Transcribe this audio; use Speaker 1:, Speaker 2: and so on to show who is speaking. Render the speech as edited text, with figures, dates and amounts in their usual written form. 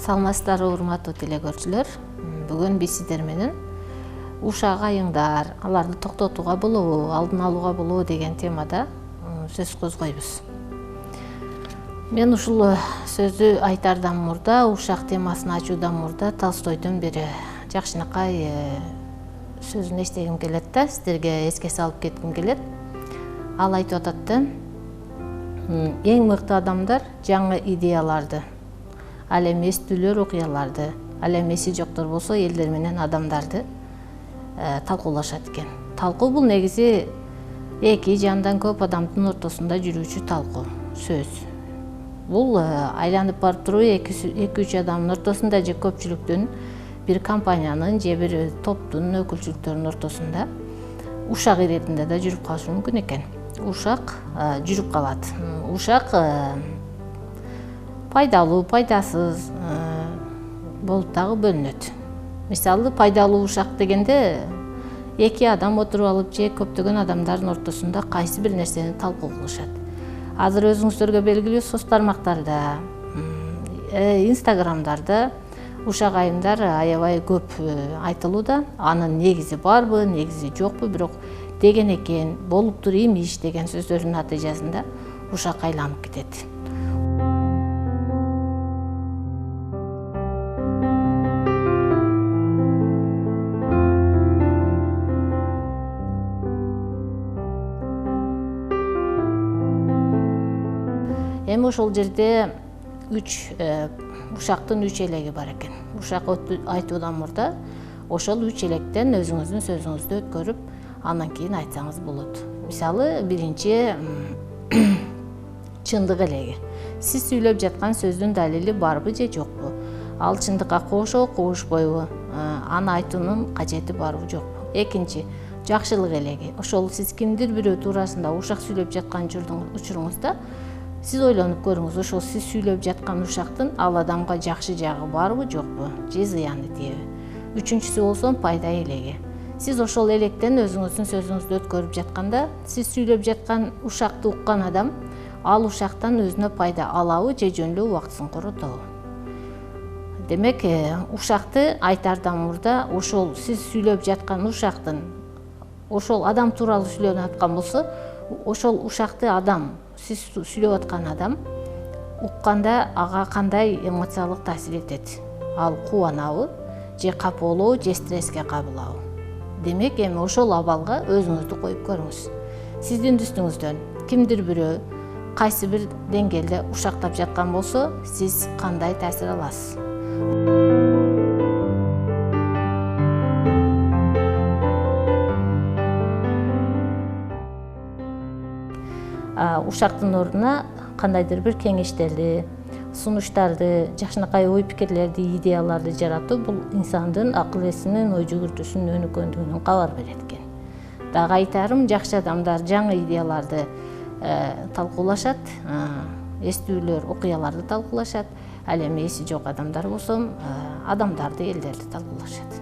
Speaker 1: Саламатсыздарбы урматтуу телекөрүүчүлөр. Бүгүн биз сиздер менен ушак айыңдар, аларды токтотууга болобу, алдын алууга болобу деген темада сөз козгойбуз. Мен ушул сөздү айтардан мурда, ушак темасын ачуудан мурда Толстойдон бир жакшынакай сөзүн эстегим келет да, сиздерге эске салып кетким келет. Ал айтып атат да, эң мыкты адамдар жаңы идеяларды, ал эми эстүүлөр окуяларды, ал эми эси жоктор болсо элдер менен адамдарды талкуулашат экен. Талкуу бул негизи эки жандан көп адамдын ортосунда жүрүүчү талкуу, сөз. Бул айланып барып туруп эки-үч адамдын ортосунда же көпчүлүктүн, бир компаниянын же бир топтун өкүлчүлүктөрүнүн ортосунда ушак иретинде да жүрүп калышы мүмкүн экен. Ушак жүрүп калат. Ушак пайдалуу, пайдасыз болуп дагы бөлүнөт. Мисалы, пайдалуу ушак дегенде эки адам отуруп алып же көптөгөн адамдардын ортосунда кайсы бир нерсени талкуу кылышат. Азыр өзүңүздөргө белгилүү соц тармактарда, инстаграмдарда ушак айымдар аябай көп айтылууда. Анын негизи барбы, негизи жокпу, бирок деген экен, болуптур имиш деген сөздөрдүн натыйжасында ушак айланып кетет. Эми ошол жерде ушактын үч элеги бар экен. Ушак айтуудан мурда ошол үч электен өзүңүздүн сөзүңүздү өткөрүп, андан кийин айтсаңыз болот. Мисалы, биринчи чындык элеги. Сиз сүйлөп жаткан сөздүн далили барбы же жокпу? Ал чындыкка кошо кошпойбу? Аны айтуунун кажети барбы жокпу? Экинчи, жакшылык элеги. Ошол сиз кимдир бирөө туурасында ушак сүйлөп жаткан учуруңузда сиз ойлонуп көрүңүз, ошол сиз сүйлөп жаткан ушактын ал адамга жакшы жагы барбы жокпу, же зыяны тиеби? Үчүнчүсү болсо пайда элеги. Сиз ошол электен өзүңүздүн сөзүңүздү өткөрүп жатканда, сиз сүйлөп жаткан ушакты уккан адам ал ушактан өзүнө пайда алабы же жөн эле убактысын коротобу? Демек, ушакты айтардан мурда ошол сиз сүйлөп жаткан ушактын, ошол адам тууралуу сүйлөнүп аткан болсо, ошол ушакты адам, сиз сүйлөп аткан адам укканда ага кандай эмоциялык таасир этет? Ал кубанабы, же капалуу, же стресске кабылабы? Демек, эми ошол абалга өзүңүздү коюп көрүңүз. Сиздин үстүңүздөн кимдир бирөө кайсы бир деңгээлде ушактап жаткан болсо, сиз кандай таасир аласыз? Ушактын ордуна кандайдыр бир кеңештерди, сунуштарды, жакшынакай ой пикирлерди, идеяларды жаратуу бул инсандын акыл эсинин, ой жүгүртүүсүнүн өнүккөндүгүнөн кабар берет экен. Дагы айтарым, жакшы адамдар жаңы идеяларды талкуулашат, эстүүлөр, окуяларды талкуулашат. Ал эми эси жок адамдар болсо, адамдарды, элдерди талкуулашат.